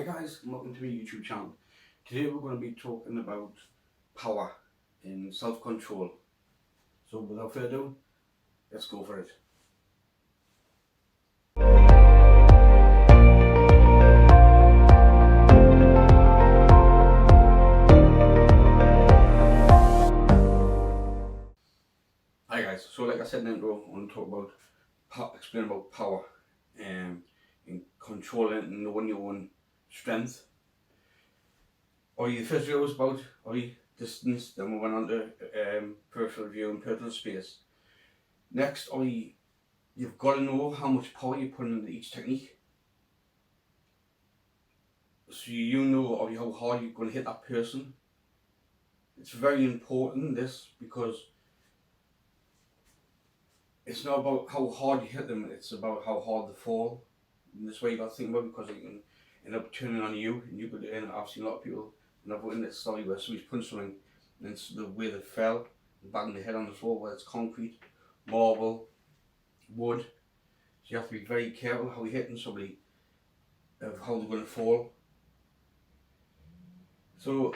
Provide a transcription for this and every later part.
Hi guys, and welcome to my YouTube channel. Today we're going to be talking about power and self-control. So without further ado, let's go for it. Hi guys, so like I said in the intro, I want to talk about explain about power and controlling and knowing your own strength. The first video was about distance, then we went on to peripheral view and personal space. Next, you've got to know how much power you put into each technique. So you know how hard you're going to hit that person. It's very important this, because it's not about how hard you hit them, it's about how hard they fall. And this way you got to think about it, because it can end up turning on you, and you could end up, I've seen a lot of people, and I've witnessed this story where somebody's punched something and it's the way they fell, banging their head on the floor, whether it's concrete, marble, wood. So you have to be very careful how you're hitting somebody, of how they're going to fall. So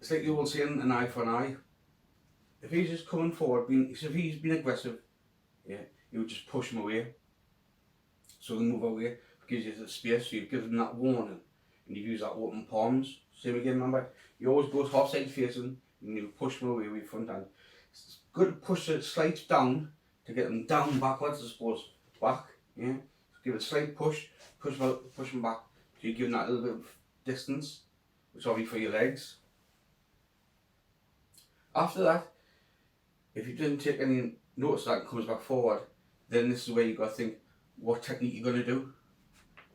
it's like the old saying, an eye for an eye. If he's just coming forward, if he's been aggressive, yeah, you would just push him away. So they move away, gives you the space, so you give them that warning, and you use that open palms. Same again, remember, you always go half side facing, and you push them away with your front hand. It's good to push the slight down, to get them down backwards, I suppose, back, yeah. So give it a slight push them back, so you give them that little bit of distance, which will be for your legs. After that, if you didn't take any notice that it comes back forward, then this is where you've got to think what technique you're going to do.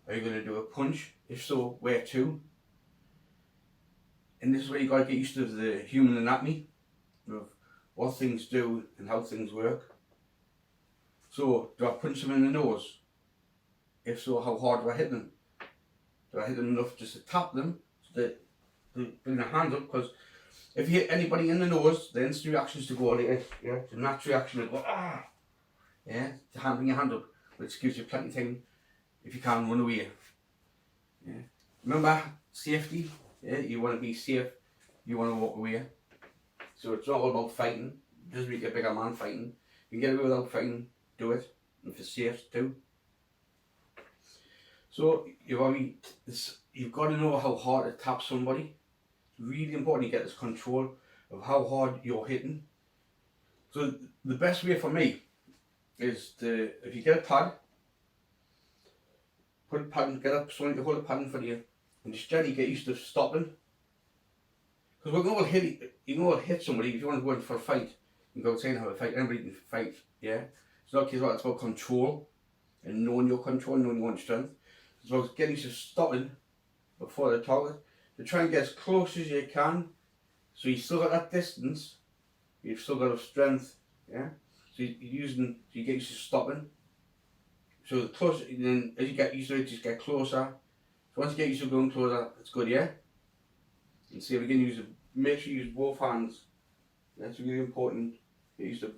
Are you going to do a punch? If so, where to? And this is where you've got to get used to the human anatomy of what things do and how things work. So, do I punch them in the nose? If so, how hard do I hit them? Do I hit them enough just to tap them, so that they bring their hand up? Because if you hit anybody in the nose, the instant reaction is to go like this, yeah? The natural reaction is to go, ah! Yeah, to bring your hand up, which gives you plenty of time, if you can, run away. Yeah. Remember, safety, yeah? You want to be safe, you want to walk away. So it's not all about fighting. It doesn't make you a bigger man fighting. You can get away without fighting, do it, if it's safe too. So you've got to know how hard to tap somebody. It's really important you get this control of how hard you're hitting. So the best way for me is if you get a pad, put a pad, get up something to hold a pad in front of you, and just gently get used to stopping. Because we can all you can all hit somebody. If you want to go in for a fight, you can go saying how to fight. Anybody can fight, yeah. It's not about it's about control and knowing your control, knowing your own strength. It's about getting used to stopping before the target, to try and get as close as you can. So you still got that distance, you've still got a strength, yeah. So you get used to stopping. So the closer, then as you get used to it, just get closer. So once you get used to going closer, it's good, yeah. And see if we can make sure you use both hands. That's really important. Get used to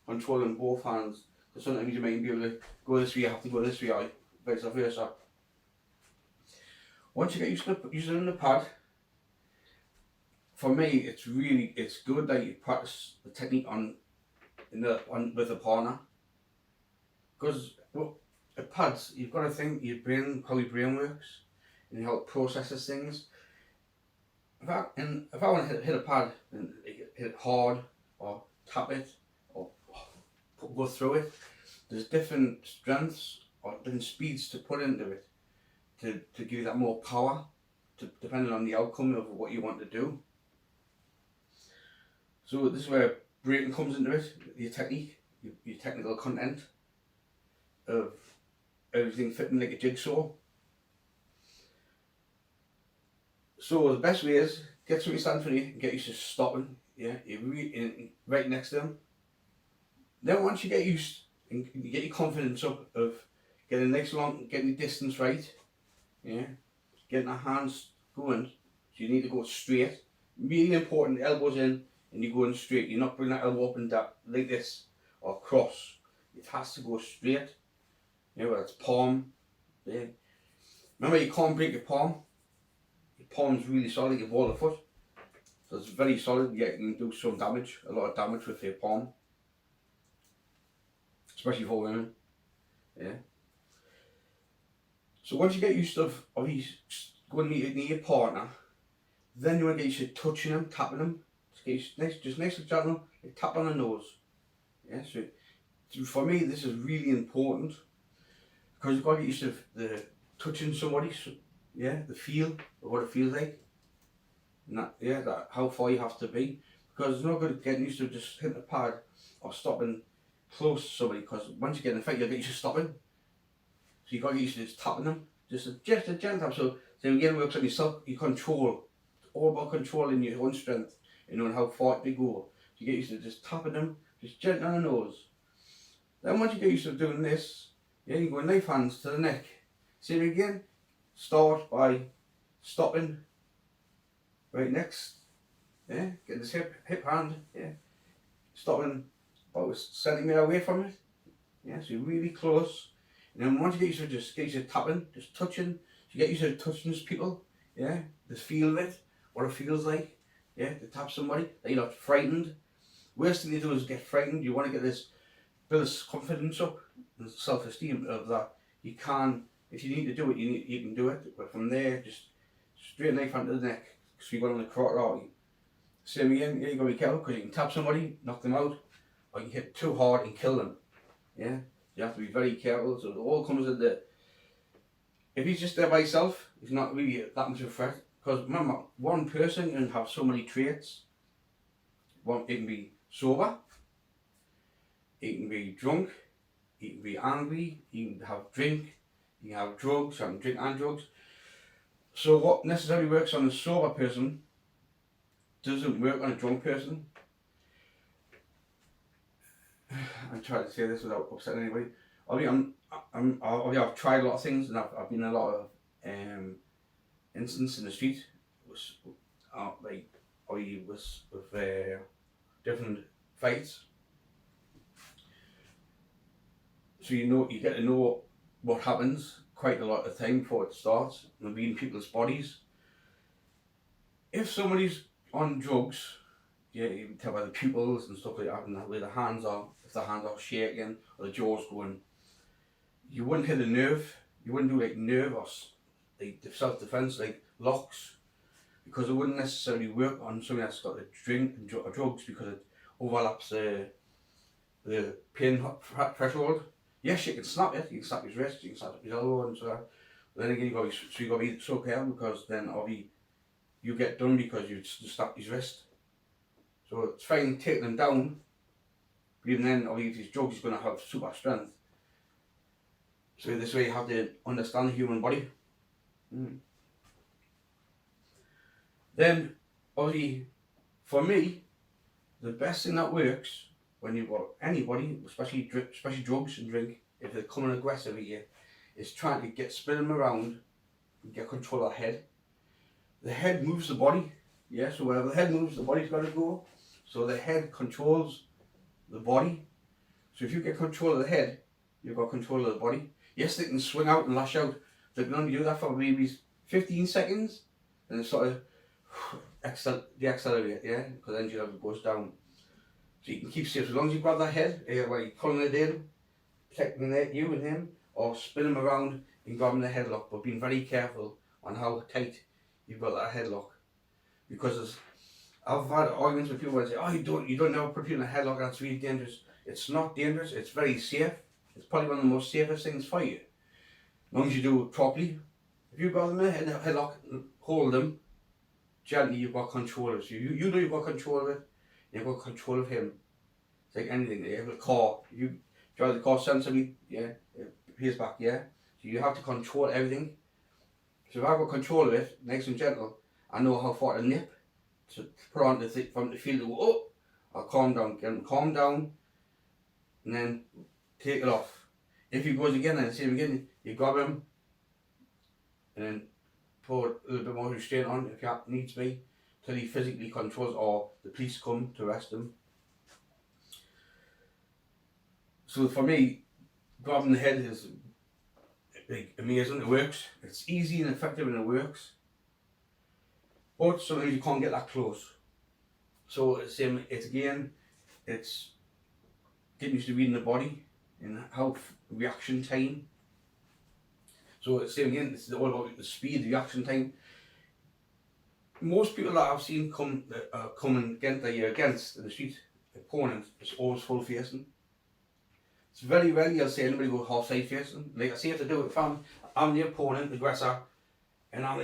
controlling both hands. Because sometimes you might be able to go this way, you have to go this way, or vice versa. Once you get used to using the pad, for me, it's good that you practice the technique with a partner. Because the pads, you've got to think how your brain works, and how it processes things. If I want to hit a pad and hit it hard, or tap it, or go through it, there's different strengths or different speeds to put into it to give you that more power, depending on the outcome of what you want to do. So this is where breaking comes into it, your technique, your technical content of everything fitting like a jigsaw. So the best way is get somebody standing for you and get used to stopping. Yeah, you're right next to them. Then once you get used and you get your confidence up of getting nice long, getting the distance right, yeah, getting the hands going. So you need to go straight. Really important, the elbows in and you're going straight. You're not bringing that elbow up and down like this or cross. It has to go straight. Yeah, whether it's palm. Yeah. Remember, you can't break your palm. palm's really solid, like your ball of foot. So it's very solid. Yeah, you can do some damage, a lot of damage with your palm, especially for women. Yeah. So once you get used to going near your partner, then you want to get used to touching them, tapping them. Just nice and gentle, like tap on the nose. Yeah. So for me, this is really important because you've got to get used to the touching somebody. So, yeah, the feel of what it feels like. And that how far you have to be, because it's not good getting used to just hitting the pad or stopping close to somebody, because once you get in a fight you'll get used to stopping. So you got to get used to just tapping them, just a gentle tap. So again, works on yourself, you control. It's all about controlling your own strength and knowing how far to go. So you get used to just tapping them, just gently on the nose. Then once you get used to doing this, yeah, you go knife hands to the neck. Same again, start by stopping right next, yeah, get this hip hand, yeah, stopping about a centimetre away from it, yeah, so you're really close. And then once you get used to just get used to tapping, just touching, so you get used to touching these people, yeah, the feel of it, what it feels like, yeah, to tap somebody, that you're not frightened. Worst thing you do is get frightened. You want to get this, build this confidence up, and self-esteem of that you can, if you need to do it, you can do it, but from there, just straight knife hand to the neck, so you got on the carotid artery. Same again, yeah, you got to be careful because you can tap somebody, knock them out, or you can hit too hard and kill them. Yeah, you have to be very careful. So it all comes in the. If he's just there by himself, he's not really that much of a threat. Because remember, one person can have so many traits. One, it can be sober, it can be drunk, it can be angry, you can have drink, you can have drugs, and drink and drugs. So what necessarily works on a sober person doesn't work on a drunk person. I'm trying to say this without upsetting anybody. I've tried a lot of things, and I've been in a lot of incidents in the street. Like I was with different fights. So you get to know what happens quite a lot of time before it starts. And be in people's bodies. If somebody's on drugs, yeah, you can tell by the pupils and stuff like that, and where the hands are, if the hands are shaking or the jaw's going, you wouldn't hit a nerve, you wouldn't do like nerve or like self-defense, like locks, because it wouldn't necessarily work on somebody that's got a drink and drugs, because it overlaps the pain threshold. Yes, you can snap it, you can snap his wrist, you can snap his elbow and so that. But then again, you got to be so careful, because then obviously you get done because you just snap his wrist. So it's fine taking them down, but even then, obviously, if he's drugs, he's going to have super strength. So this way you have to understand the human body. Then, obviously, for me, the best thing that works when you've got anybody, especially drugs and drink, if they're coming aggressive at you, is trying to spin them around and get control of the head. The head moves the body, yeah, so wherever the head moves, the body's got to go. So the head controls the body. So if you get control of the head, you've got control of the body. Yes, they can swing out and lash out. They can only do that for maybe 15 seconds, and it's sort of deaccelerate, yeah, because then you have it goes down. So you can keep safe as long as you grab that head, while you're pulling it in, protecting you and him, or spin him around and grabbing the headlock, but being very careful on how tight you've got that headlock, because I've had arguments with people that say, oh, you don't know put people in a headlock, that's really dangerous. It's not dangerous, it's very safe. It's probably one of the most safest things for you, as long as you do it properly. If you grab them in a headlock and hold them gently, you've got control of it. So you know you've got control of it, you've got control of him. It's like anything, you have a car, you drive the car sensibly, yeah, it pays back, yeah. So you have to control everything. So if I've got control of it, nice and gentle, I know how far to nip, to put on the thing from the field to go, oh, I'll calm down, get him calm down, and then take it off. If he goes again, and same again, you grab him, and then put a little bit more restraint on if that needs be, till he physically controls, or the police come to arrest him. So for me, grabbing the head is like amazing. It works. It's easy and effective, and it works. But sometimes you can't get that close. So it's again, it's getting used to reading the body and how reaction time. So it's same again, it's all about the speed, the reaction time. Most people that I've seen come and get against in the street opponent is always full facing. It's very rarely I'll see anybody go half side facing. Like I say, if they do it, if I'm the opponent, the aggressor, and I'm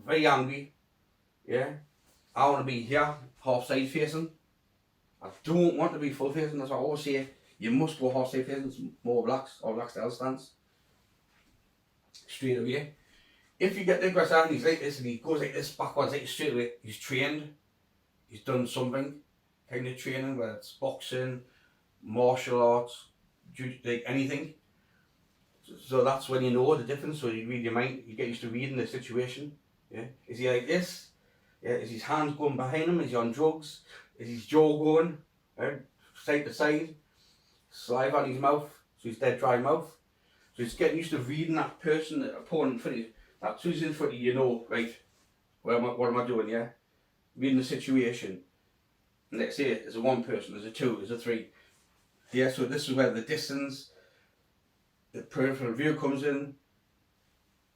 very angry, yeah, I want to be here half side facing. I don't want to be full facing. That's what I always say. You must go half side facing. It's more relaxed or relaxed style stance. Straight away. If you get the aggressor and he's like this and he goes like this backwards, like straight away, he's trained. He's done something kind of training, whether it's boxing, martial arts, like anything. So that's when you know the difference. So you read your mind. You get used to reading the situation. Yeah. Is he like this? Yeah. Is his hands going behind him? Is he on drugs? Is his jaw going side to side? Saliva on his mouth, so he's dead dry mouth. So it's getting used to reading that person, the opponent, for you. That's who's in front of you, know, right? What am I doing? Yeah, reading the situation. And let's say there's a one person, there's a two, there's a three. Yeah, so this is where the distance, the peripheral view comes in.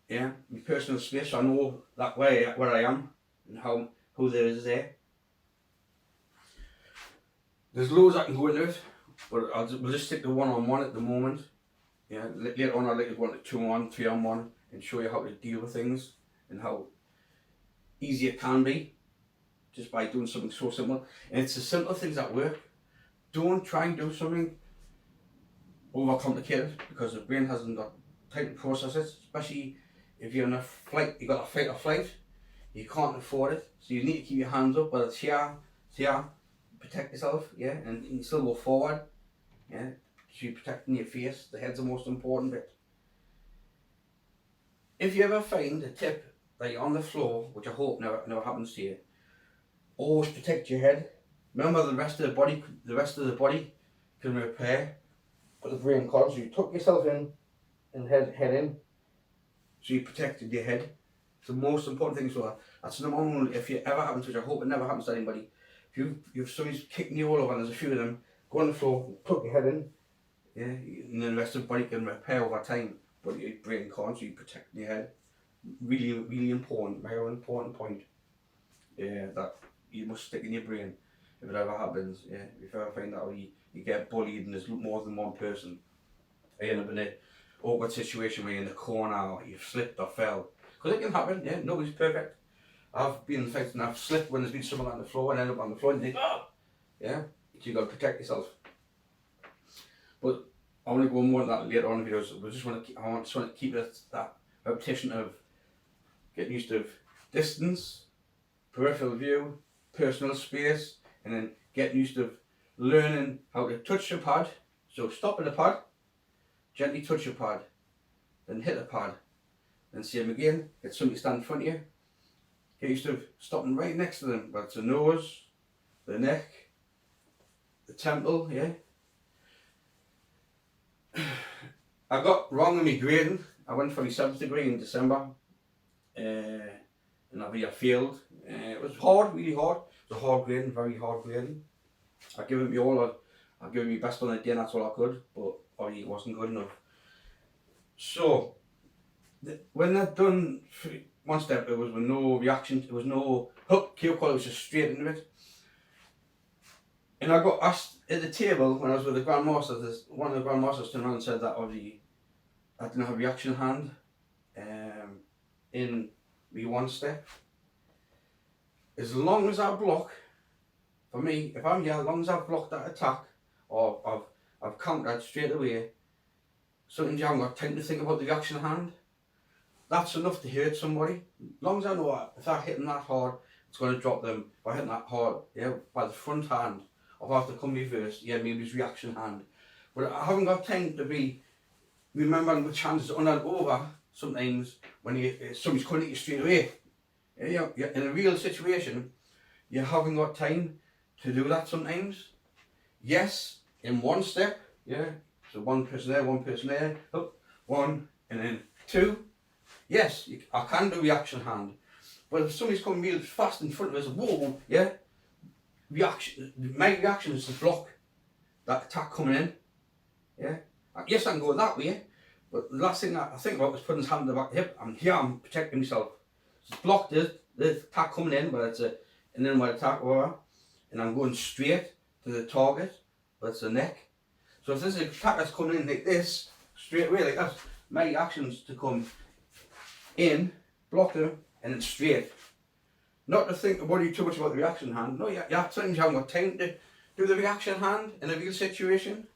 Yeah, my personal space. So I know that way where I am and who there is there. There's loads I can go into it, but we'll just stick to one-on-one at the moment. Yeah, later on I'd like to go into 2-on-1, 3-on-1 and show you how to deal with things and how easy it can be just by doing something so simple. And it's the simple things that work. Don't try and do something overcomplicated because the brain hasn't got time to process it, especially if you're in a flight, you've got a fight or flight, you can't afford it. So you need to keep your hands up, whether it's here, protect yourself, yeah, and you still go forward, yeah. So you're protecting your face. The head's the most important bit. If you ever find a tip that you're on the floor, which I hope never happens to you, always protect your head. Remember the rest of the body can repair, but the brain can't. So you tuck yourself in and head in. So you protected your head. It's the most important thing. So that's the number one. If it ever happens, which I hope it never happens to anybody, if somebody's kicking you all over and there's a few of them, go on the floor, tuck your head in. Yeah, and the rest of the body can repair over time, but your brain can't, so you protect your head. Really, really important, very important point. Yeah, that you must stick in your brain if it ever happens. Yeah, if you ever find out you get bullied and there's more than one person, or you end up in an awkward situation where you're in the corner or you've slipped or fell. Because it can happen, yeah, nobody's perfect. I've been in fights and I've slipped when there's been someone on the floor and end up on the floor and think, oh! Yeah, so you've got to protect yourself. But I want to go more on that later on because I just want to keep that repetition of getting used to distance, peripheral view, personal space, and then getting used to learning how to touch the pad. So stop at the pad, gently touch the pad, then hit the pad, then same again, get somebody to stand in front of you. Get used to stopping right next to them, whether it's the nose, the neck, the temple, yeah. I got wrong in my grading. I went for my 7th degree in December and I failed. It was hard, really hard. It was a hard grading, very hard grading. I gave it my all, I gave it my best on the day and that's all I could, but obviously it wasn't good enough. So, when I'd done one step, it was with no reaction, it was no hook, cue call, it was just straight into it. And I got asked at the table when I was with the Grandmaster, one of the Grandmasters turned around and said that obviously I didn't have a reaction hand in the one step. As long as I block, for me, if I'm here, as long as I've blocked that attack or I've countered straight away, sometimes you haven't got time to think about the reaction hand, that's enough to hurt somebody. As long as I know if I hit them that hard, it's going to drop them. If I hit them that hard, yeah, by the front hand, or if I have to come reverse, yeah, maybe it's reaction hand. But I haven't got time to be remembering which hand is on and over sometimes when somebody's coming at you straight away. Yeah, in a real situation, you haven't got time to do that sometimes. Yes, in one step, yeah, so one person there, up, one, and then two. Yes, I can do reaction hand, But if somebody's coming real fast in front of us, whoa, yeah, my reaction is to block that attack coming in. Yeah. Yes, I can go that way, but the last thing I think about is putting his hand on the back of the hip. I'm here, I'm protecting myself. Just block the attack coming in, whether it's an inward attack or whatever, and I'm going straight to the target, whether it's the neck. So if there's an attack that's coming in like this, straight away like that, my action's to come in, block them, and then straight. Not to think about you too much about the reaction hand. No, sometimes you haven't got time to do the reaction hand in a real situation.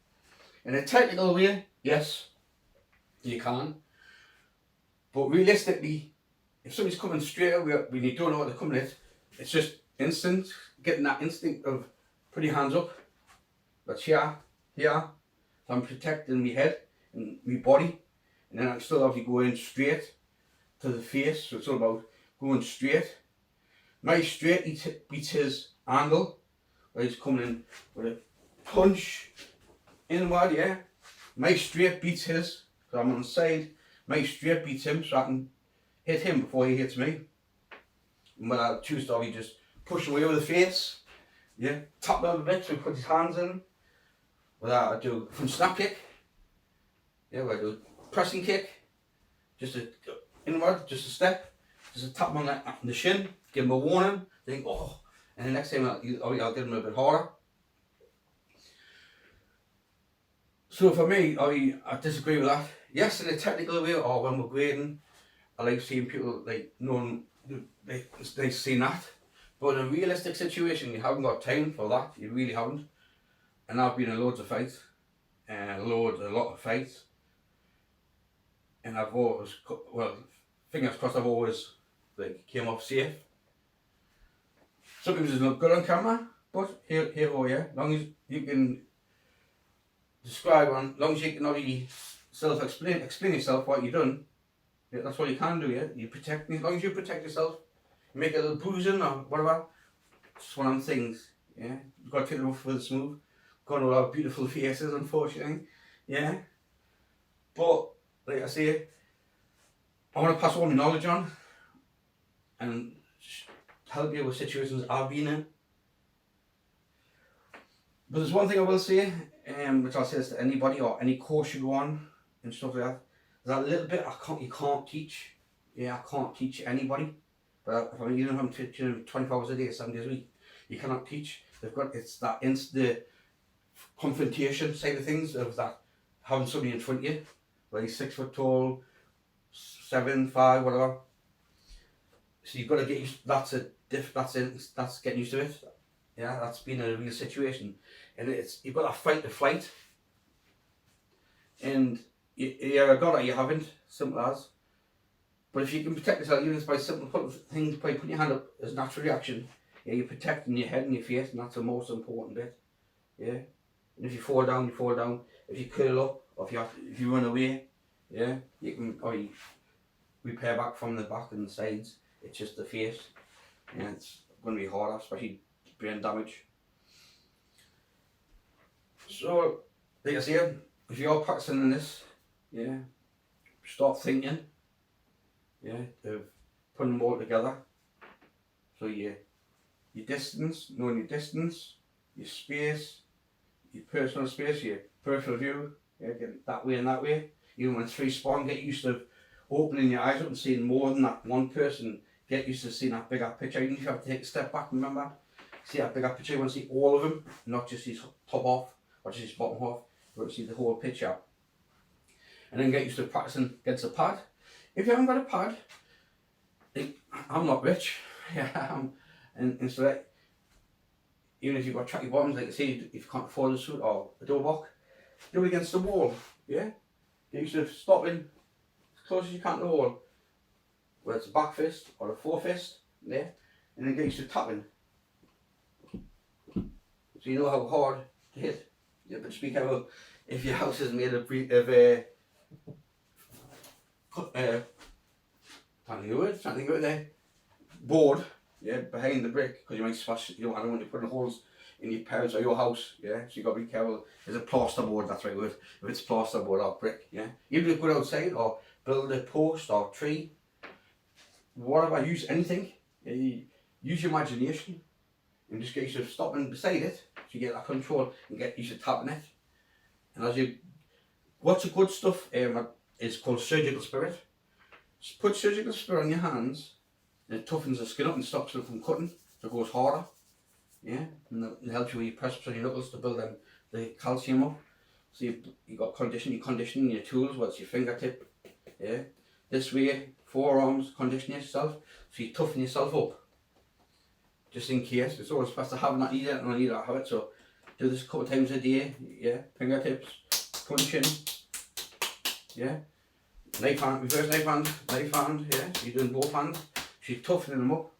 In a technical way, yes, you can. But realistically, if somebody's coming straight away when you don't know what they're coming at, it's just instant, getting that instinct of put your hands up. That's here. So I'm protecting my head and my body, and then I can still have to go in straight to the face. So it's all about going straight. My straight beats his angle, where he's coming in with a punch inward, yeah. My straight beats his, so I'm on the side. My straight beats him, so I can hit him before he hits me. And when I choose to just push away with the face, yeah. Tap him a bit so he puts his hands in. With that I do front snap kick, yeah, where I do pressing kick, just a inward, just a step, just a tap on the shin, give him a warning, think, oh, and the next time I'll give him a bit harder. So for me, I disagree with that. Yes, in a technical way, or when we're grading, I like seeing people like knowing they seen that. But in a realistic situation, you haven't got time for that. You really haven't. And I've been in loads of fights, a lot of fights, and I've always, well, fingers crossed, I've always like came off safe. Sometimes it's not good on camera, but here or yeah, as long as you can describe, as long as you can already explain yourself what you've done, yeah, that's what you can do. Yeah, you protect. As long as you protect yourself, you make a little bruising or whatever. It's one of the things. Yeah, you've got to take it off with a smooth. Got all our beautiful faces, unfortunately. Yeah, but like I say, I want to pass all my knowledge on and help you with situations I've been in. But there's one thing I will say, which I'll say this to anybody or any course you go on and stuff like that. There's that little bit you can't teach. Yeah, I can't teach anybody. But if I'm teaching 24 hours a day, 7 days a week, you cannot teach. It's the confrontation side of things, of that having somebody in front of you, where he's 6 foot tall, 7, 5, whatever. So you've got to get used. That's getting used to it. Yeah, that's been a real situation, and you've got that fight to flight, and you either got it or you haven't. Simple as. But if you can protect yourself, even by simple things, by putting your hand up as a natural reaction, yeah, you're protecting your head and your face, and that's the most important bit. Yeah. And if you fall down, you fall down. If you curl up, or if you run away, yeah, you can repair back from the back and the sides. It's just the face, and it's going to be harder, especially brain damage. So, like I say, if you're practicing in this, yeah, start thinking, yeah, of putting them all together. So your distance, knowing your distance, your space, your personal space, your peripheral view, yeah, get that way and that way. Even when it's free spawn, get used to opening your eyes up and seeing more than that one person. Get used to seeing that bigger picture. Even if you have to take a step back, remember, see that bigger picture. You want to see all of them, not just his top half or just his bottom half. You want to see the whole picture. And then get used to practicing against a pad. If you haven't got a pad, I'm not rich, yeah, and so that, even if you've got tracky bottoms, like I say, if you can't afford a suit or a dobok, do it against the wall, yeah. Get used to stopping as close as you can to the wall, whether it's a back fist or a fore fist, yeah, and then get used to tapping. So you know how hard to hit. Yeah, but just be careful if your house is made of board, yeah, behind the brick, because you might smash. I don't want you putting holes in your parents or your house, yeah. So you got to be careful. Is it plaster board? That's right word. If it's plaster board or brick, yeah. Even if you go outside or build a post or tree, whatever, use anything. Use your imagination and just get used to stopping beside it so you get that control and get used to tapping it. And as you, what's the good stuff is called surgical spirit. Just put surgical spirit on your hands and it toughens the skin up and stops it from cutting, so it goes harder. Yeah, and it helps you with your press on your knuckles to build the calcium up. So you've got conditioning your tools, what's your fingertip, yeah. This way, forearms, condition yourself, so you toughen yourself up. Just in case, it's always best to have that either, and I need that habit, so do this a couple of times a day, yeah. Fingertips, punching, yeah. Knife hand, reverse knife hand, yeah. So you're doing both hands, so you're toughening them up.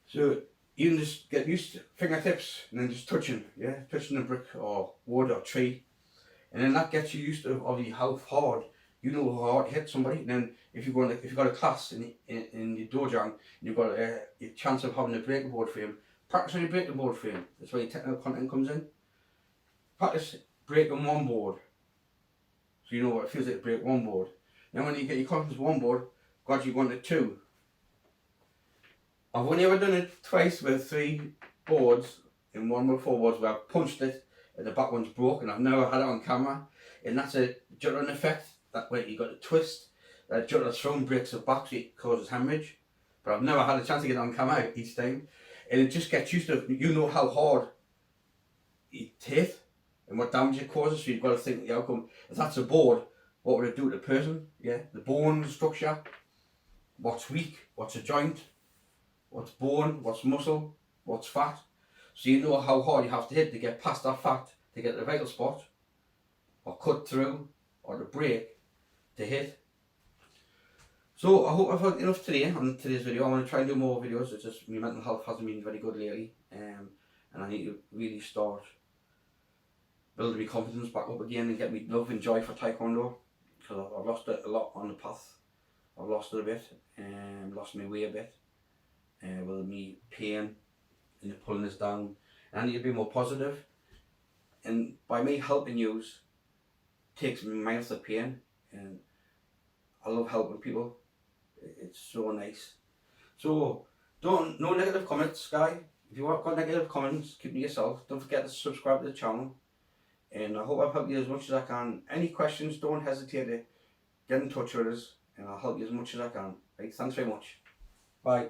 So you can just get used to fingertips and then just touching, yeah, touching a brick or wood or tree, and then that gets you used to obviously how hard you know how hard to hit somebody. And then if you've got a class in your dojo and you've got a chance of having a breaking board frame, practice on your breaking board frame. That's where your technical content comes in. Practice breaking one board, so you know what it feels like to break one board. Then when you get your confidence one board, gradually go on to two. I've only ever done it twice with 3 boards in one with 4 boards where I've punched it and the back one's broken. I've never had it on camera, and that's a juddering effect. That way you got a twist. That judder thrown breaks the back, so it causes hemorrhage. But I've never had a chance to get it on camera each time, and it just gets used to it. You know how hard it hit and what damage it causes, so you've got to think the outcome. If that's a board, what would it do to the person? Yeah, the bone structure, what's weak, what's a joint, what's bone, what's muscle, what's fat. So you know how hard you have to hit to get past that fat, to get the vital spot, or cut through, or to break, to hit. So I hope I've had enough today on today's video. I want to try and do more videos. It's just my mental health hasn't been very good lately, and I need to really start building my confidence back up again and get me love and joy for Taekwondo, because I've lost it a lot on the path. I've lost it a bit, and lost my way a bit. With me pain and pulling this down, and I need to be more positive, and by me helping you takes me mind off the pain, and I love helping people. It's so nice. So no negative comments, guy. If you have got negative comments, keep them to yourself. Don't forget to subscribe to the channel, and I hope I've helped you as much as I can. Any questions, don't hesitate to get in touch with us, and I'll help you as much as I can. Right, thanks very much. Bye.